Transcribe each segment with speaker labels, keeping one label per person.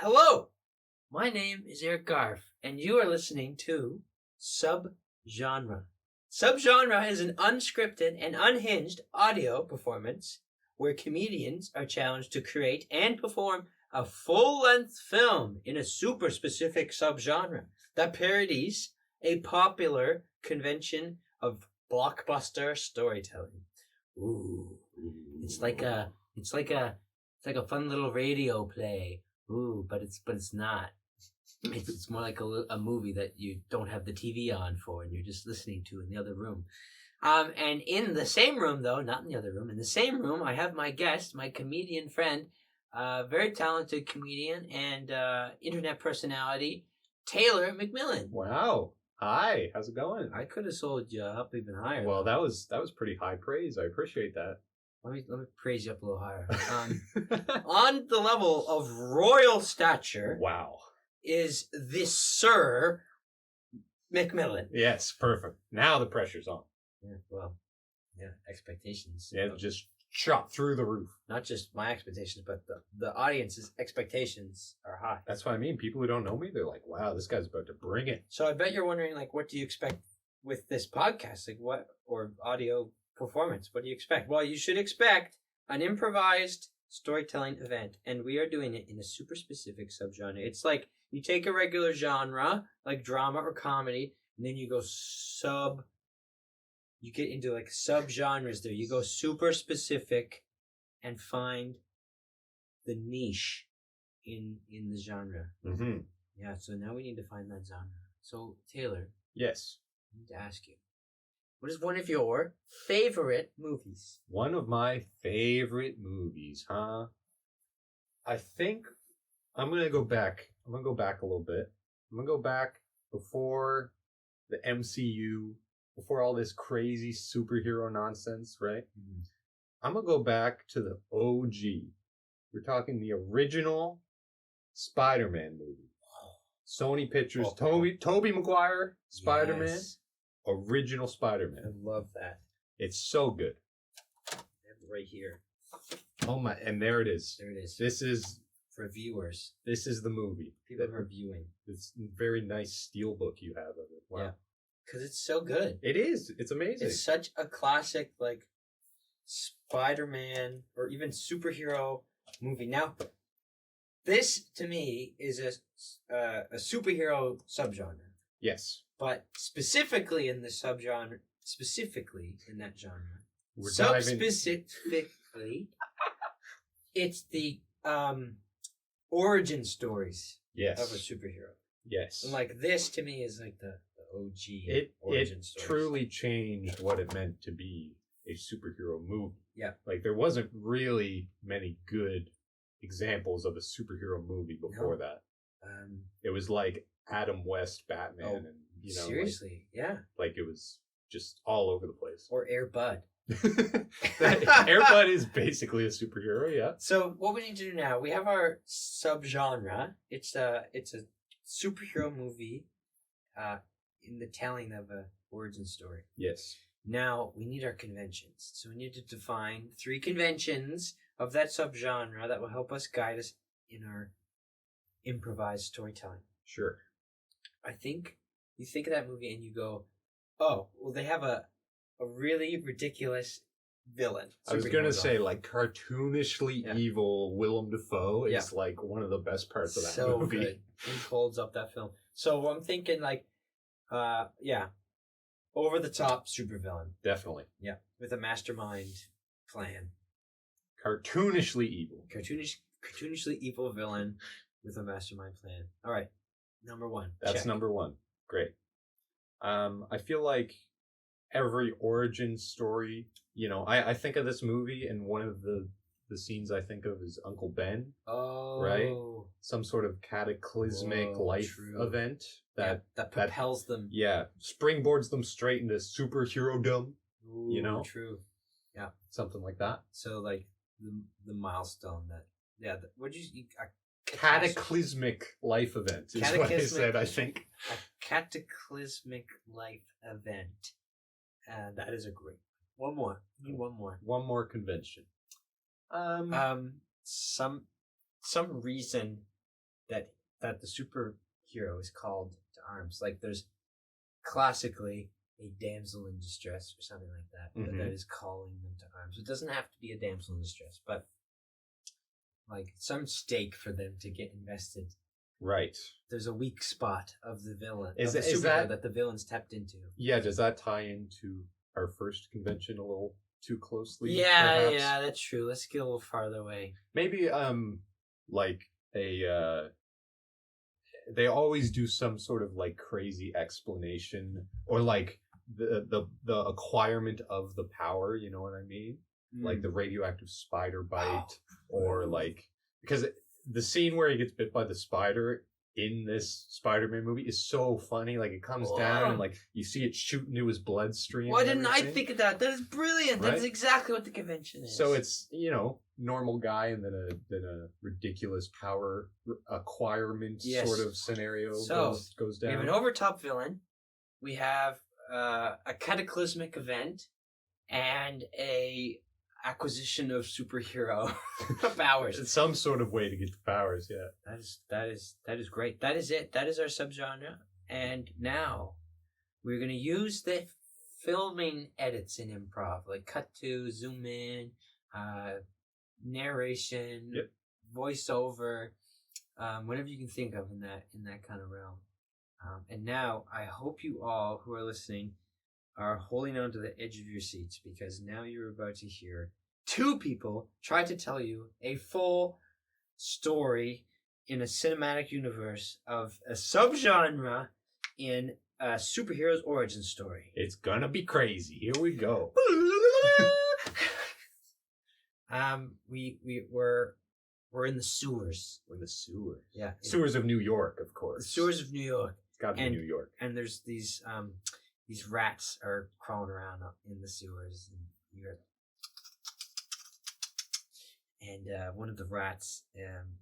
Speaker 1: Hello, my name is Eric Garf, and you are listening to Subgenre. Subgenre is an unscripted and unhinged audio performance where comedians are challenged to create and perform a full-length film in a super specific subgenre that parodies a popular convention of blockbuster storytelling. Ooh, it's like a fun little radio play. Ooh, but it's not. It's more like a movie that you don't have the TV on for and you're just listening to in the other room. And in the same room, though, not in the other room, in the same room, I have my guest, my comedian friend, very talented comedian and internet personality, Taylor McMillen.
Speaker 2: Wow. Hi, how's it going?
Speaker 1: I could have sold you up even higher.
Speaker 2: Well, that was pretty high praise. I appreciate that.
Speaker 1: Let me praise you up a little higher. On the level of royal stature.
Speaker 2: Wow.
Speaker 1: Is this Sir McMillen.
Speaker 2: Yes, perfect. Now the pressure's on.
Speaker 1: Yeah, expectations.
Speaker 2: Yeah, just shot through the roof.
Speaker 1: Not just my expectations, but the audience's expectations are high.
Speaker 2: That's what I mean. People who don't know me, they're like, wow, this guy's about to bring it.
Speaker 1: So I bet you're wondering, like, what do you expect with this podcast? Like, what, or audio performance? What do you expect? Well, you should expect an improvised storytelling event, and we are doing it in a super specific subgenre. It's like you take a regular genre, like drama or comedy, and then you go you get into like subgenres there. You go super specific and find the niche in the genre.
Speaker 2: Mm-hmm.
Speaker 1: Yeah, so now we need to find that genre. So, Taylor.
Speaker 2: Yes.
Speaker 1: I need to ask you, what is one of your favorite movies?
Speaker 2: One of my favorite movies, huh? I think I'm going to go back. I'm going to go back a little bit. I'm going to go back before the MCU, before all this crazy superhero nonsense, right? Mm-hmm. I'm going to go back to the OG. We're talking the original Spider-Man movie. Sony Pictures, Tobey Maguire, Spider-Man. Yes. Original Spider-Man.
Speaker 1: I love that.
Speaker 2: It's so good.
Speaker 1: I have it right here.
Speaker 2: Oh my, and there it is.
Speaker 1: There it is.
Speaker 2: This is
Speaker 1: for viewers.
Speaker 2: This is the movie.
Speaker 1: People who are viewing.
Speaker 2: It's a very nice steelbook you have of it. Wow. Yeah.
Speaker 1: Because it's so good.
Speaker 2: It is. It's amazing.
Speaker 1: It's such a classic, like, Spider-Man or even superhero movie. Now, this, to me, is a superhero subgenre.
Speaker 2: Yes.
Speaker 1: But specifically in the subgenre, it's the origin stories of a superhero.
Speaker 2: Yes.
Speaker 1: And like this to me is like the OG origin stories.
Speaker 2: It truly changed what it meant to be a superhero movie.
Speaker 1: Yeah.
Speaker 2: Like there wasn't really many good examples of a superhero movie before that. It was like Adam West Batman and
Speaker 1: seriously,
Speaker 2: like it was just all over the place.
Speaker 1: Or Air Bud.
Speaker 2: Air Bud is basically a superhero, yeah.
Speaker 1: So what we need to do now, we have our subgenre. It's a superhero movie in the telling of a origin story.
Speaker 2: Yes.
Speaker 1: Now we need our conventions. So we need to define 3 conventions of that subgenre that will help us guide us in our improvised storytelling.
Speaker 2: Sure.
Speaker 1: I think you think of that movie and you go, oh, well, they have a really ridiculous villain.
Speaker 2: I was going to say, like, cartoonishly evil Willem Dafoe is, like, one of the best parts of that movie. So good.
Speaker 1: He holds up that film. So I'm thinking, like, over-the-top supervillain.
Speaker 2: Definitely.
Speaker 1: Yeah, with a mastermind plan.
Speaker 2: Cartoonishly evil.
Speaker 1: Cartoonishly evil villain with a mastermind plan. All right. Number 1.
Speaker 2: That's number 1. Great. I feel like every origin story, I think of this movie and one of the scenes I think of is Uncle Ben.
Speaker 1: Oh.
Speaker 2: Right? Some sort of cataclysmic life event that
Speaker 1: propels them.
Speaker 2: Yeah. Springboards them straight into superhero-dom.
Speaker 1: True. Yeah.
Speaker 2: Something like that.
Speaker 1: So like the milestone that, what'd you
Speaker 2: cataclysmic life event is what I said, I think.
Speaker 1: A cataclysmic life event. And that is a great one. One more. Need one more.
Speaker 2: One more convention.
Speaker 1: Some reason that the superhero is called to arms. Like there's classically a damsel in distress or something like that, but that is calling them to arms. It doesn't have to be a damsel in distress, but like some stake for them to get invested.
Speaker 2: Right.
Speaker 1: There's a weak spot of the villain.
Speaker 2: Is
Speaker 1: that the villain's tapped into?
Speaker 2: Yeah. Does that tie into our first convention a little too closely?
Speaker 1: Yeah,
Speaker 2: perhaps?
Speaker 1: yeah, that's true. Let's get a little farther away.
Speaker 2: Maybe like they always do some sort of like crazy explanation or like the acquirement of the power. You know what I mean? Like the radioactive spider bite, or like because the scene where he gets bit by the spider in this Spider-Man movie is so funny. Like it comes down and like you see it shoot into his bloodstream.
Speaker 1: Why didn't I think of that? That is brilliant.
Speaker 2: Right?
Speaker 1: That's exactly what the convention is.
Speaker 2: So it's, you know, normal guy and then a ridiculous power acquirement sort of scenario goes down.
Speaker 1: We have an overtop villain. We have a cataclysmic event and a acquisition of superhero powers.
Speaker 2: It's some sort of way to get the powers, yeah.
Speaker 1: That is great. That is it. That is our subgenre. And now we're gonna use the filming edits in improv, like cut to, zoom in, narration, voiceover, whatever you can think of in that kind of realm. And now I hope you all who are listening are holding on to the edge of your seats, because now you're about to hear two people try to tell you a full story in a cinematic universe of a subgenre in a superhero's origin story.
Speaker 2: It's gonna be crazy. Here we go.
Speaker 1: We're in the sewers.
Speaker 2: We're in the sewers.
Speaker 1: Yeah.
Speaker 2: Sewers of New York, of course.
Speaker 1: The sewers of New York.
Speaker 2: It's gotta be New York.
Speaker 1: And there's these rats are crawling around up in the sewers in Europe. And one of the rats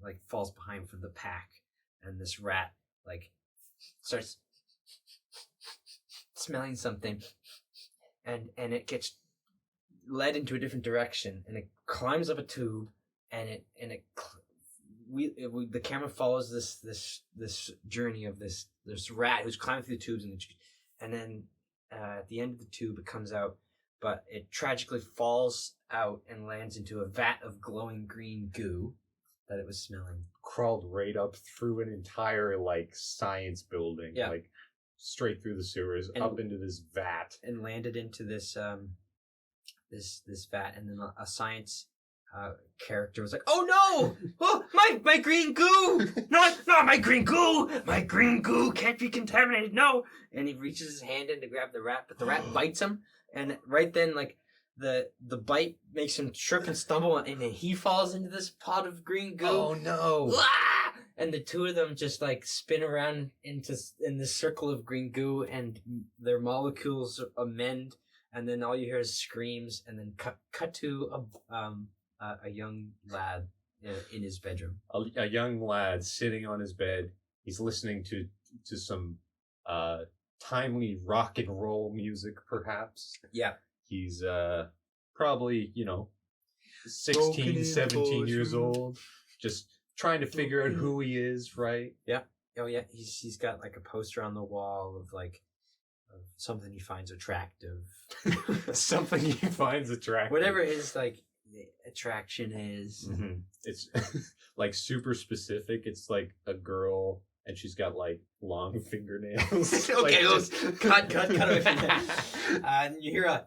Speaker 1: like falls behind from the pack, and this rat like starts smelling something, and it gets led into a different direction, and it climbs up a tube, and the camera follows this journey of this rat who's climbing through the tubes, and then at the end of the tube it comes out, but it tragically falls out and lands into a vat of glowing green goo that it was smelling.
Speaker 2: Crawled right up through an entire like science building, like straight through the sewers, and up into this vat,
Speaker 1: and landed into this this vat, and then a science character was like, "Oh no! Oh, my green goo! Not my green goo! My green goo can't be contaminated! No!" And he reaches his hand in to grab the rat, but the rat bites him, and right then, like the bite makes him trip and stumble, and then he falls into this pot of green goo.
Speaker 2: Oh no!
Speaker 1: Ah! And the two of them just like spin around in this circle of green goo, and their molecules amend, and then all you hear is screams, and then cut to a young lad in his bedroom.
Speaker 2: A young lad sitting on his bed. He's listening to some timely rock and roll music, perhaps.
Speaker 1: Yeah.
Speaker 2: He's probably, 16, 17 years old, just trying to figure out who he is, right?
Speaker 1: Yeah. Oh yeah. He's got like a poster on the wall of like of something he finds attractive.
Speaker 2: Something he finds attractive.
Speaker 1: Whatever his like attraction is.
Speaker 2: Mm-hmm. It's like super specific. It's like a girl and she's got like long fingernails.
Speaker 1: Okay,
Speaker 2: like,
Speaker 1: cut away from that. And you hear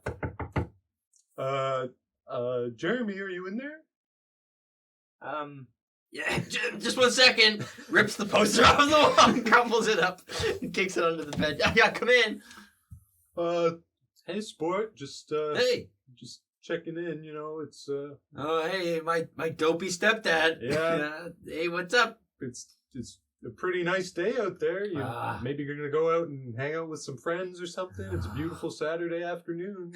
Speaker 2: Jeremy, are you in there?
Speaker 1: Yeah, just 1 second. Rips the poster off the wall and crumbles it up and kicks it under the bed. Yeah, come in.
Speaker 2: Hey, sport. Just checking in. It's
Speaker 1: Oh, hey, my dopey stepdad.
Speaker 2: Yeah.
Speaker 1: Hey, what's up?
Speaker 2: It's a pretty nice day out there. Maybe you're gonna go out and hang out with some friends or something. It's a beautiful Saturday afternoon.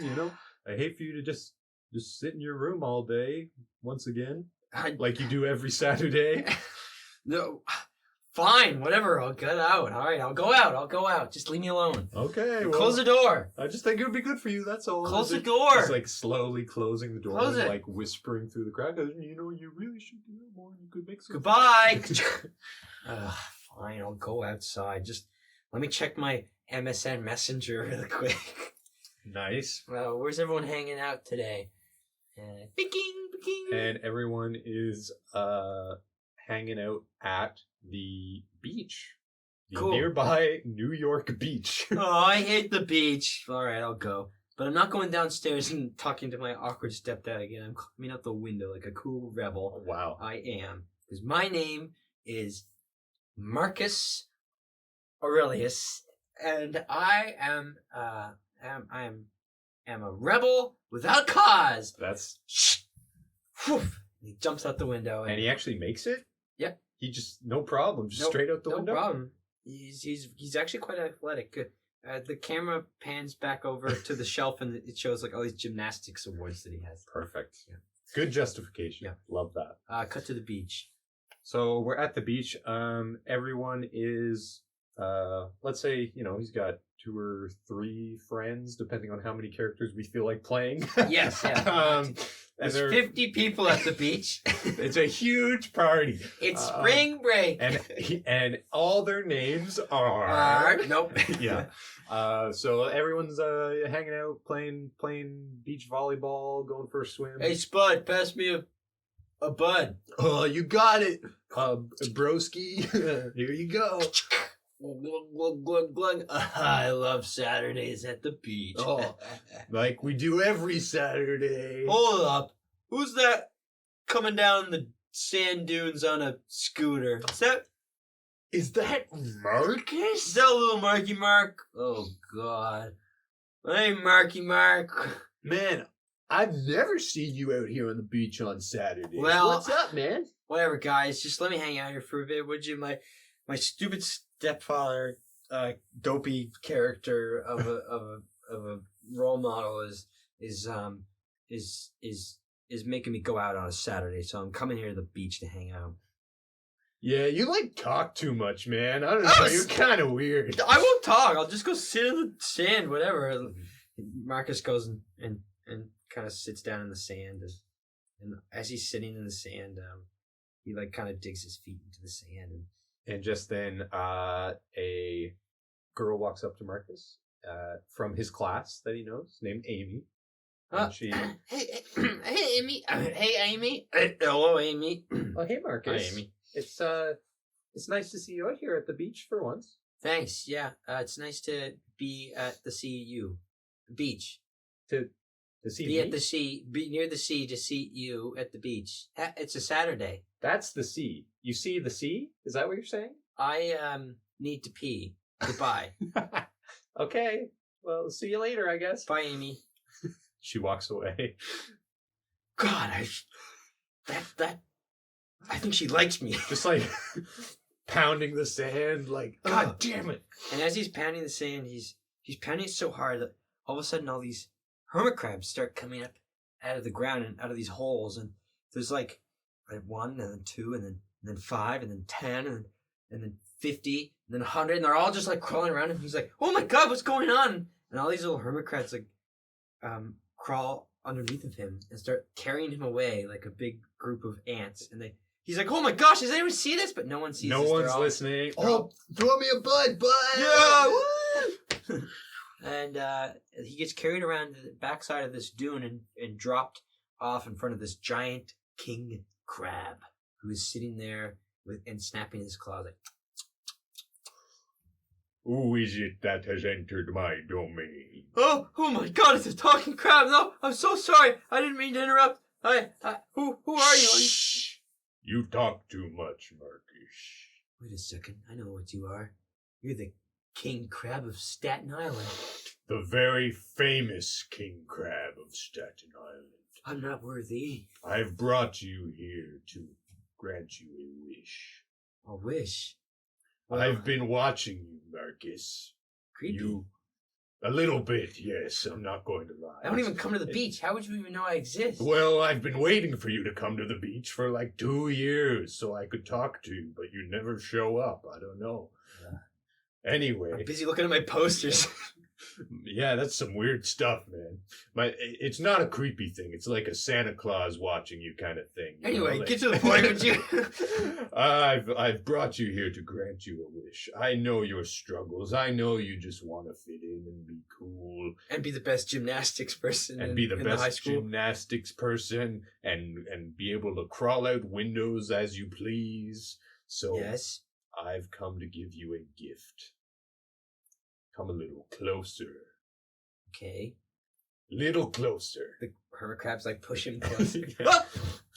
Speaker 2: I hate for you to just sit in your room all day once again. Like you do every Saturday.
Speaker 1: No, Fine, whatever. I'll get out. All right, I'll go out. Just leave me alone.
Speaker 2: Okay. Well,
Speaker 1: Close the door.
Speaker 2: I just think it would be good for you. That's all.
Speaker 1: Close the door.
Speaker 2: Just like slowly closing the door,
Speaker 1: Close
Speaker 2: and
Speaker 1: it.
Speaker 2: like whispering through the crack. You know, you really should do that more. You could make some.
Speaker 1: Goodbye. Fine, I'll go outside. Just let me check my MSN Messenger really quick.
Speaker 2: Nice.
Speaker 1: Well, where's everyone hanging out today? Picking.
Speaker 2: And everyone is hanging out at the beach. The
Speaker 1: Cool.
Speaker 2: nearby New York beach.
Speaker 1: Oh, I hate the beach. All right, I'll go. But I'm not going downstairs and talking to my awkward stepdad again. I'm climbing out the window like a cool rebel.
Speaker 2: Oh, wow.
Speaker 1: I am. Because my name is Marcus Aurelius, and I am a rebel without cause.
Speaker 2: That's...
Speaker 1: Shh. Whew. He jumps out the window.
Speaker 2: And he actually makes it?
Speaker 1: Yeah.
Speaker 2: He just, no problem, just
Speaker 1: Nope,
Speaker 2: straight out the
Speaker 1: no
Speaker 2: window?
Speaker 1: problem. He's actually quite athletic. The camera pans back over to the shelf, and it shows like all these gymnastics awards that he has.
Speaker 2: Perfect.
Speaker 1: Yeah.
Speaker 2: Good justification.
Speaker 1: Yeah.
Speaker 2: Love that.
Speaker 1: Cut to the beach.
Speaker 2: So we're at the beach. Everyone is, let's say, he's got 2 or 3 friends, depending on how many characters we feel like playing.
Speaker 1: Yes, yeah.
Speaker 2: And
Speaker 1: There's 50 people at the beach.
Speaker 2: It's a huge party.
Speaker 1: It's spring break.
Speaker 2: And all their names are...
Speaker 1: Nope.
Speaker 2: Yeah. So everyone's hanging out, playing beach volleyball, going for a swim.
Speaker 1: Hey, Spud, pass me a bud.
Speaker 2: Oh, you got it, broski. Here you go.
Speaker 1: Glug, glug, glug. I love Saturdays at the beach.
Speaker 2: Oh, like we do every Saturday.
Speaker 1: Hold up. Who's that coming down the sand dunes on a scooter?
Speaker 2: Is that Marcus?
Speaker 1: Is that little Marky Mark? Oh, God. Hey, Marky Mark.
Speaker 2: Man, I've never seen you out here on the beach on Saturday.
Speaker 1: Well,
Speaker 2: what's up, man?
Speaker 1: Whatever, guys. Just let me hang out here for a bit, would you? My stupid stepfather, dopey character of a role model is making me go out on a Saturday, so I'm coming here to the beach to hang out.
Speaker 2: Yeah, you talk too much, man. I don't know. You're kind of weird.
Speaker 1: I won't talk. I'll just go sit in the sand, whatever. Marcus goes and kind of sits down in the sand, and as he's sitting in the sand, he kind of digs his feet into the sand.
Speaker 2: And just then, a girl walks up to Marcus from his class that he knows, named Amy. And she...
Speaker 1: Hey, Amy. Hey, Amy. Hello, Amy.
Speaker 2: Oh, hey, Marcus.
Speaker 1: Hi, Amy.
Speaker 2: It's nice to see you out here at the beach for once.
Speaker 1: Thanks. Yeah, it's nice to be at the beach.
Speaker 2: To see
Speaker 1: be
Speaker 2: me?
Speaker 1: At the sea, be near the sea to see you at the beach. It's a Saturday.
Speaker 2: That's the sea. You see the sea? Is that what you're saying?
Speaker 1: I need to pee. Goodbye.
Speaker 2: Okay. Well, see you later, I guess.
Speaker 1: Bye, Amy.
Speaker 2: She walks away.
Speaker 1: God, I think she likes me.
Speaker 2: Just pounding the sand, God damn it.
Speaker 1: And as he's pounding the sand, he's pounding it so hard that all of a sudden all these hermit crabs start coming up out of the ground and out of these holes, and there's like 1 and then 2 and then 5 and then 10 and then 50 and then 100, and they're all just crawling around him. He's like, oh my God, what's going on? And all these little hermit crabs crawl underneath of him and start carrying him away like a big group of ants. And he's like, oh my gosh, does anyone see this? But no one sees this.
Speaker 2: No one's listening.
Speaker 1: Oh,
Speaker 2: throw me a bud.
Speaker 1: Yeah, woo! And he gets carried around to the backside of this dune and dropped off in front of this giant king crab who is sitting there and snapping his claws like.
Speaker 2: Who is it that has entered my domain?
Speaker 1: Oh my God! It's a talking crab. No, I'm so sorry. I didn't mean to interrupt. Who are you?
Speaker 2: Shh! You talk too much, Marcus.
Speaker 1: Wait a second. I know what you are. You're the king crab of Staten Island.
Speaker 2: The very famous king crab of Staten Island.
Speaker 1: I'm not worthy.
Speaker 2: I've brought you here to grant you a wish.
Speaker 1: A wish?
Speaker 2: Well, I've been watching you, Marcus.
Speaker 1: Creepy.
Speaker 2: A little bit, yes. I'm not going to lie.
Speaker 1: I don't even come to the beach. How would you even know I exist?
Speaker 2: Well, I've been waiting for you to come to the beach for like 2 years so I could talk to you, but you never show up. I don't know. Anyway.
Speaker 1: I'm busy looking at my posters.
Speaker 2: Yeah, that's some weird stuff, man. It's not a creepy thing. It's like a Santa Claus watching you kind of thing.
Speaker 1: Anyway, get to the point, would you?
Speaker 2: I've brought you here to grant you a wish. I know your struggles. I know you just want to fit in and be cool.
Speaker 1: And be the best gymnastics person
Speaker 2: and be the
Speaker 1: in
Speaker 2: best
Speaker 1: high school.
Speaker 2: gymnastics person and be able to crawl out windows as you please. So
Speaker 1: Yes.
Speaker 2: I've come to give you a gift. Come a little closer.
Speaker 1: Okay.
Speaker 2: Little closer.
Speaker 1: The hermit crab's like push him closer.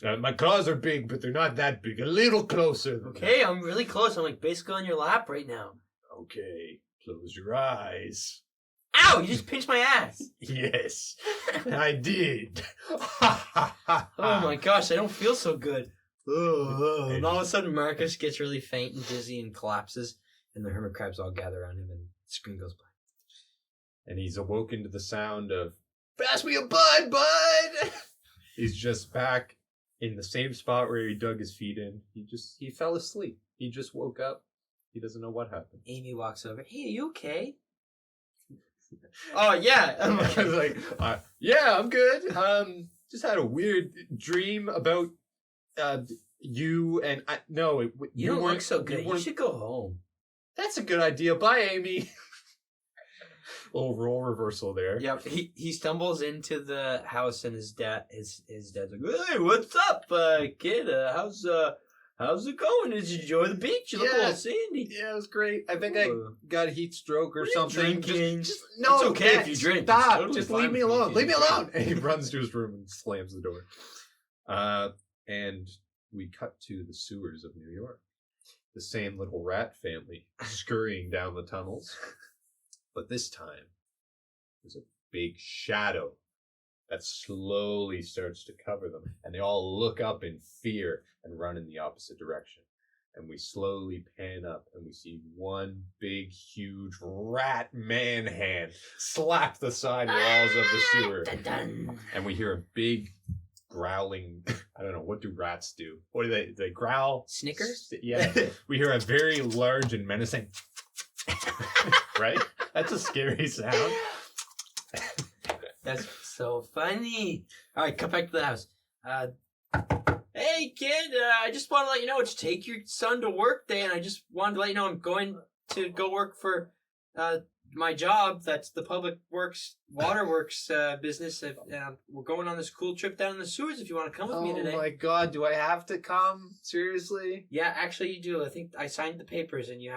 Speaker 2: My claws are big, but they're not that big. A little closer.
Speaker 1: Okay, I'm really close. I'm like basically on your lap right now.
Speaker 2: Okay, close your eyes.
Speaker 1: Ow! You just pinched my ass.
Speaker 2: Yes, I did.
Speaker 1: Oh my gosh, I don't feel so good. And all of a sudden, Marcus gets really faint and dizzy and collapses, and the hermit crabs all gather around him, and the screen goes by.
Speaker 2: And he's awoken to the sound of, "Pass me a bud, bud!" He's just back in the same spot where he dug his feet in. He fell asleep. He just woke up. He doesn't know what happened.
Speaker 1: Amy walks over. Hey, are you okay? Oh, yeah.
Speaker 2: I was like, yeah, I'm good. Just had a weird dream about you and I. No,
Speaker 1: you don't look so good. You
Speaker 2: weren't-
Speaker 1: should go home.
Speaker 2: That's a good idea. Bye, Amy. Little role reversal there.
Speaker 1: Yep. He stumbles into the house and his dad's like, "Hey, what's up, kid? How's it going? Did you enjoy the beach? You look a little sandy."
Speaker 2: Yeah, it was great. I think I got a heat stroke or something.
Speaker 1: Drinking?
Speaker 2: No,
Speaker 1: it's okay
Speaker 2: Dad,
Speaker 1: if you drink.
Speaker 2: Stop.
Speaker 1: It's totally
Speaker 2: Just
Speaker 1: fine
Speaker 2: leave me
Speaker 1: if you
Speaker 2: alone.
Speaker 1: drink.
Speaker 2: Leave me alone. And he runs to his room and slams the door. And we cut to the sewers of New York. The same little rat family scurrying down the tunnels. But this time, there's a big shadow that slowly starts to cover them. And they all look up in fear and run in the opposite direction. And we slowly pan up and we see one big, huge rat man hand slap the side walls of the sewer.
Speaker 1: Dun, dun.
Speaker 2: And we hear a big growling. I don't know, what do rats do? What do they growl?
Speaker 1: Snickers?
Speaker 2: Yeah. We hear a very large and menacing right? That's a scary sound.
Speaker 1: That's so funny. All right, come back to the house. Hey, kid, I just want to let you know it's Take Your Son to Work Day, and I just wanted to let you know I'm going to go work for my job. That's the Public Works, Waterworks business. We're going on this cool trip down in the sewers if you want to come with me today.
Speaker 2: Oh my god, do I have to come? Seriously?
Speaker 1: Yeah, actually you do. I think I signed the papers and you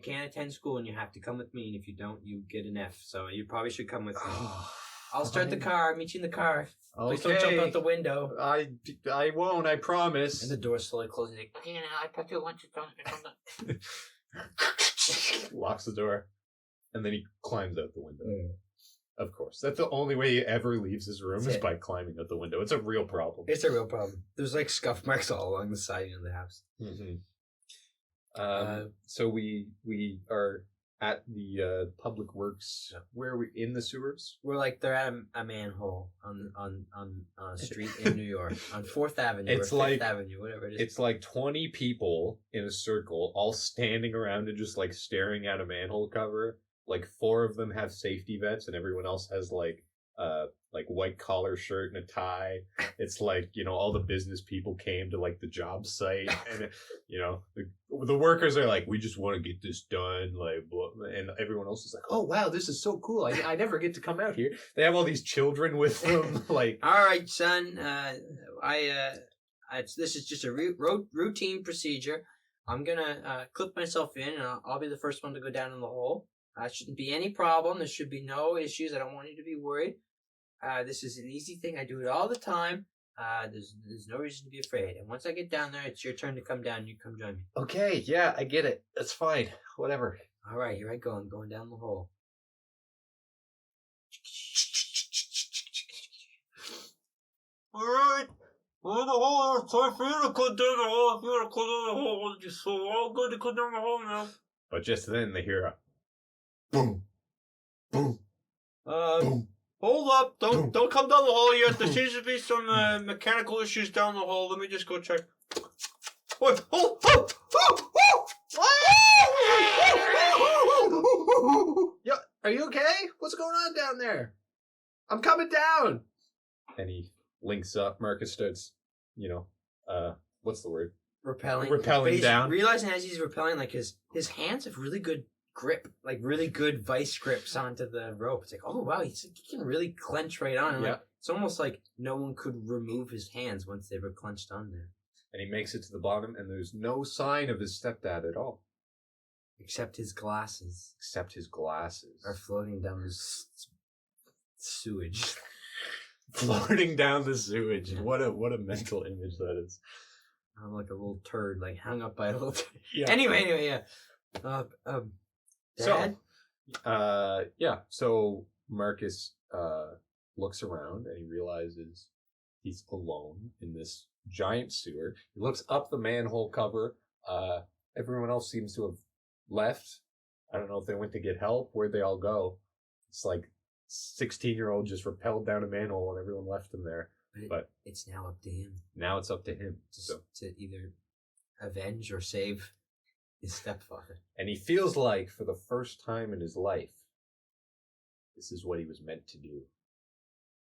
Speaker 1: can't attend school and you have to come with me, and if you don't, you get an F. So you probably should come with me. I'll start the car, meet you in the car. Please don't jump out the window.
Speaker 2: I won't, I promise.
Speaker 1: And the door slowly closes. Like, okay, I thought you wanted to
Speaker 2: Locks the door. And then he climbs out the window. Of course. That's the only way he ever leaves his room is by climbing out the window. It's a real problem.
Speaker 1: It's a real problem. There's like scuff marks all along the siding of the house.
Speaker 2: Mm-hmm. So we are at the Public Works. Where are we? In the sewers?
Speaker 1: We're like they're at a manhole on a street in New York on 4th Avenue
Speaker 2: It's
Speaker 1: or 5th
Speaker 2: like
Speaker 1: Avenue, whatever it is.
Speaker 2: It's like 20 people in a circle, all standing around and just like staring at a manhole cover. Like 4 of them have safety vests, and everyone else has like white collar shirt and a tie. It's like, you know, all the business people came to like the job site, and you know, the workers are like, we just want to get this done, like, and everyone else is like, oh wow, this is so cool. I never get to come out here. They have all these children with them, like,
Speaker 1: all right, son. This is just a routine procedure. I'm gonna clip myself in, and I'll be the first one to go down in the hole. Shouldn't be any problem. There should be no issues. I don't want you to be worried. This is an easy thing. I do it all the time. There's no reason to be afraid. And once I get down there, it's your turn to come down. You come join me.
Speaker 2: okay, yeah, I get it. That's fine. Whatever.
Speaker 1: All right, here I go. I'm going down the hole. All right. Well, the hole. It's time for you to go down the hole. If you want to go down the hole, just so we're all good to go down the hole now.
Speaker 2: But just then they hear a boom, boom, Hold up! Don't come down the hall yet. There seems to be some mechanical issues down the hall. Let me just go check. What? Yeah, are you okay? What's going on down there? I'm coming down. And he links up. Marcus starts, what's the word?
Speaker 1: Repelling
Speaker 2: down.
Speaker 1: Realizing as he's repelling, like his hands have really good grip, like really good vice grips onto the rope. It's like, oh wow, he can really clench right on. And like, it's almost like no one could remove his hands once they were clenched on there.
Speaker 2: And he makes it to the bottom, and there's no sign of his stepdad at all.
Speaker 1: Except his glasses.
Speaker 2: Are
Speaker 1: floating down the sewage.
Speaker 2: Floating down the sewage. What a mental image that is.
Speaker 1: I'm like a little turd, like hung up by a little turd.
Speaker 2: Yeah.
Speaker 1: Anyway, yeah. Dad?
Speaker 2: So Marcus looks around and he realizes he's alone in this giant sewer. He looks up the manhole cover. Everyone else seems to have left. I don't know if they went to get help. Where'd they all go? It's like 16-year-old just rappelled down a manhole and everyone left him there. But
Speaker 1: it's now up to him.
Speaker 2: Now it's up to him.
Speaker 1: To either avenge or save his stepfather.
Speaker 2: And he feels like, for the first time in his life, this is what he was meant to do.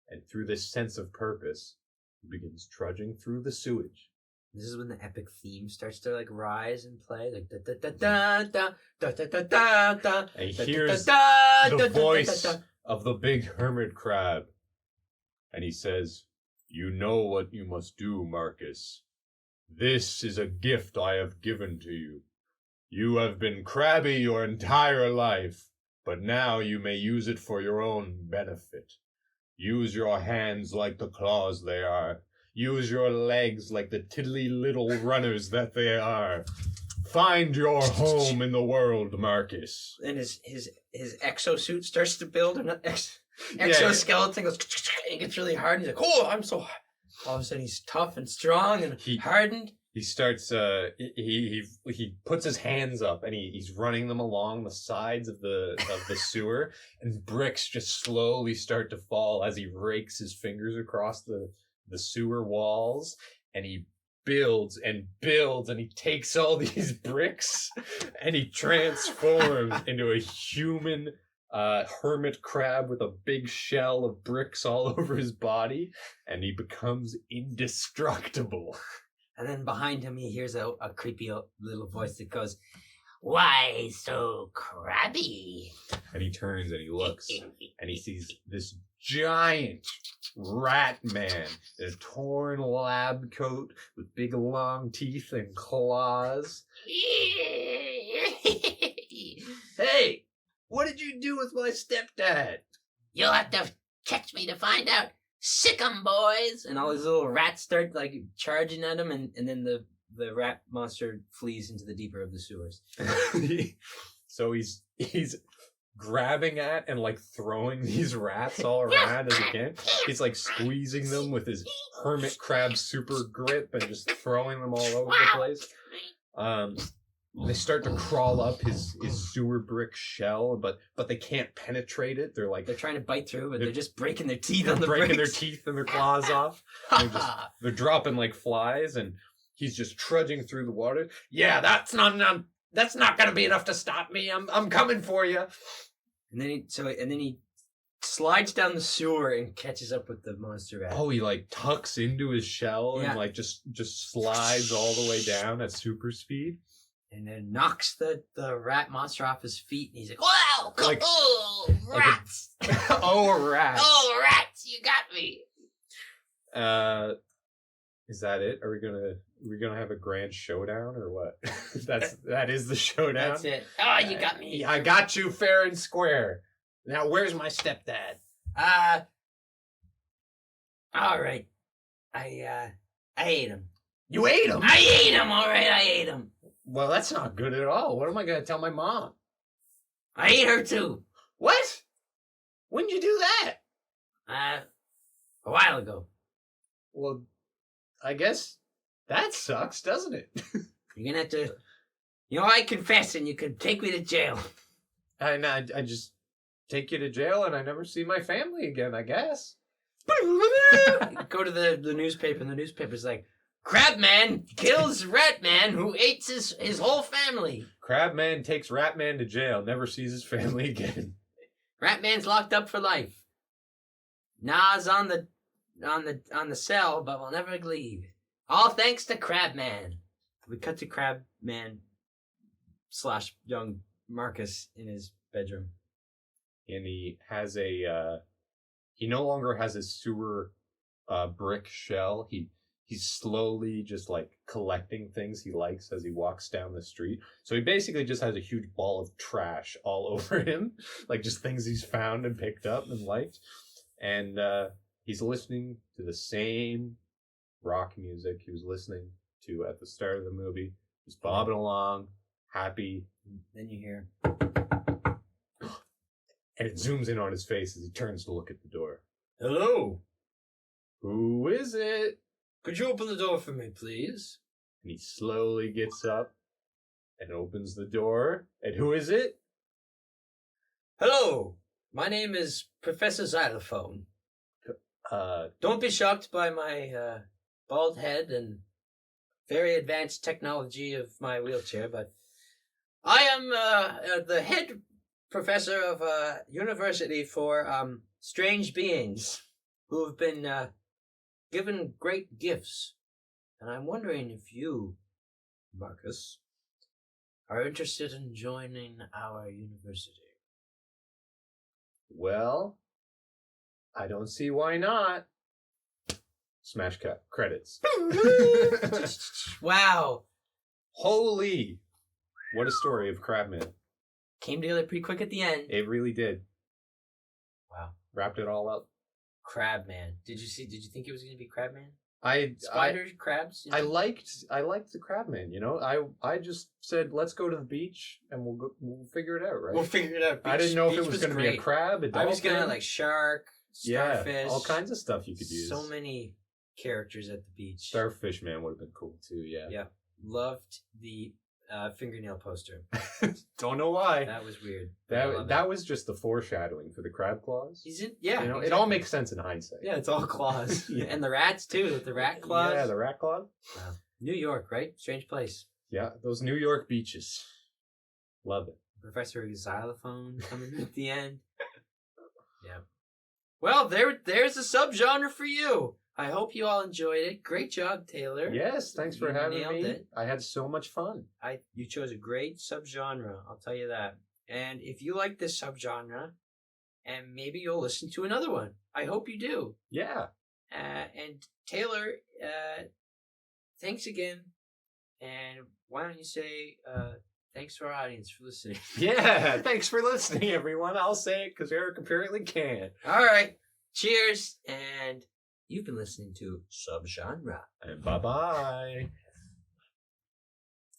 Speaker 2: And through this sense of purpose, he begins trudging through the sewage.
Speaker 1: This is when the epic theme starts to like rise and play, like da da da da da da da da da.
Speaker 2: And he hears the voice of the big hermit crab, and he says, "You know what you must do, Marcus. This is a gift I have given to you. You have been crabby your entire life, but now you may use it for your own benefit. Use your hands like the claws they are. Use your legs like the tiddly little runners that they are. Find your home in the world, Marcus."
Speaker 1: And his exosuit starts to build, and exoskeleton goes, and it gets really hard, and he's like, "Oh, I'm so hard." All of a sudden, he's tough and strong and hardened.
Speaker 2: He starts. He puts his hands up and he's running them along the sides of the sewer, and bricks just slowly start to fall as he rakes his fingers across the sewer walls, and he builds and builds, and he takes all these bricks and he transforms into a human hermit crab with a big shell of bricks all over his body, and he becomes indestructible.
Speaker 1: And then behind him, he hears a creepy little voice that goes, "Why so crabby?"
Speaker 2: And he turns and he looks, and he sees this giant rat man in a torn lab coat with big long teeth and claws. "Hey, what did you do with my stepdad?"
Speaker 1: "You'll have to catch me to find out. Sick 'em, boys!" And all these little rats start like charging at him, and then the rat monster flees into the deeper of the sewers.
Speaker 2: So he's grabbing at and like throwing these rats all around as he can. He's like squeezing them with his hermit crab super grip and just throwing them all over the place. They start to crawl up his sewer brick shell, but they can't penetrate it. They're
Speaker 1: trying to bite through, but they're just breaking their teeth on the bricks.
Speaker 2: Breaking their teeth and their claws off. They're dropping like flies, and he's just trudging through the water. "Yeah, that's not going to be enough to stop me. I'm coming for you."
Speaker 1: And then he slides down the sewer and catches up with the monster rat.
Speaker 2: Oh, he like tucks into his shell and like just slides all the way down at super speed.
Speaker 1: And then knocks the rat monster off his feet, and he's like, "Wow, rats!
Speaker 2: Oh, rats!
Speaker 1: Oh, rats! You got me!"
Speaker 2: Is that it? Are we gonna have a grand showdown or what? that is the showdown.
Speaker 1: That's it. Oh, you got me.
Speaker 2: I got you fair and square. Now, where's my stepdad?
Speaker 1: All right. I ate him.
Speaker 2: You ate him?
Speaker 1: I ate him. All right, I ate him.
Speaker 2: Well, that's not good at all. What am I gonna tell my mom?
Speaker 1: I ate her too.
Speaker 2: What? When'd you do that?
Speaker 1: A while ago.
Speaker 2: Well, I guess that sucks, doesn't it?
Speaker 1: You're gonna have to, I confess, and you can take me to jail.
Speaker 2: I just take you to jail and I never see my family again, I guess.
Speaker 1: Go to the newspaper, and the newspaper's like, Crabman kills Ratman who ate his whole family.
Speaker 2: Crabman takes Ratman to jail, never sees his family again.
Speaker 1: Ratman's locked up for life. Nas on the cell, but will never leave. All thanks to Crabman. We cut to Crabman / young Marcus in his bedroom.
Speaker 2: And he has he no longer has his sewer brick shell. He's slowly just like collecting things he likes as he walks down the street. So he basically just has a huge ball of trash all over him, like just things he's found and picked up and liked. And he's listening to the same rock music he was listening to at the start of the movie. Just bobbing along, happy.
Speaker 1: Then you hear,
Speaker 2: and it zooms in on his face as he turns to look at the door.
Speaker 1: Hello?
Speaker 2: Who is it?
Speaker 1: Could you open the door for me, please?
Speaker 2: And he slowly gets up and opens the door. And who is it?
Speaker 1: Hello, my name is Professor Xylophone. Don't be shocked by my bald head and very advanced technology of my wheelchair, but I am the head professor of a university for strange beings who have been given great gifts. And I'm wondering if you, Marcus, are interested in joining our university.
Speaker 2: Well, I don't see why not. Smash cut. Credits.
Speaker 1: Wow.
Speaker 2: Holy. What a story of Crabman.
Speaker 1: Came together pretty quick at the end.
Speaker 2: It really did.
Speaker 1: Wow.
Speaker 2: Wrapped it all up.
Speaker 1: Crabman. Did you think it was going to be Crabman?
Speaker 2: Spiders,
Speaker 1: crabs? You know?
Speaker 2: I liked the Crabman, you know? I just said, let's go to the beach and we'll figure it out, right?
Speaker 1: We'll figure it out.
Speaker 2: I didn't know if it was going to be a crab, a dolphin.
Speaker 1: I was going to like shark, starfish.
Speaker 2: Yeah, all kinds of stuff you could use.
Speaker 1: So many characters at the beach.
Speaker 2: Starfish Man would have been cool too, yeah.
Speaker 1: Yeah. Loved the fingernail poster.
Speaker 2: Don't know why.
Speaker 1: That was weird.
Speaker 2: That was just the foreshadowing for the crab claws.
Speaker 1: Yeah. You know,
Speaker 2: exactly. It all makes sense in hindsight.
Speaker 1: Yeah, it's all claws.
Speaker 2: Yeah.
Speaker 1: And the rats too, with the rat claws.
Speaker 2: Yeah, the rat claw.
Speaker 1: Wow. New York, right? Strange place.
Speaker 2: Yeah, those New York beaches. Love it.
Speaker 1: Professor Xylophone coming at the end. Yeah. Well, there's a subgenre for you. I hope you all enjoyed it. Great job, Taylor.
Speaker 2: Yes, thanks for having me.
Speaker 1: It.
Speaker 2: I had so much fun.
Speaker 1: You chose a great subgenre, I'll tell you that. And if you like this subgenre, and maybe you'll listen to another one. I hope you do.
Speaker 2: Yeah.
Speaker 1: And Taylor, thanks again. And why don't you say thanks to our audience for listening?
Speaker 2: Yeah, thanks for listening, everyone. I'll say it because Eric apparently can't.
Speaker 1: All right. Cheers. And you've been listening to Subgenre.
Speaker 2: And bye-bye.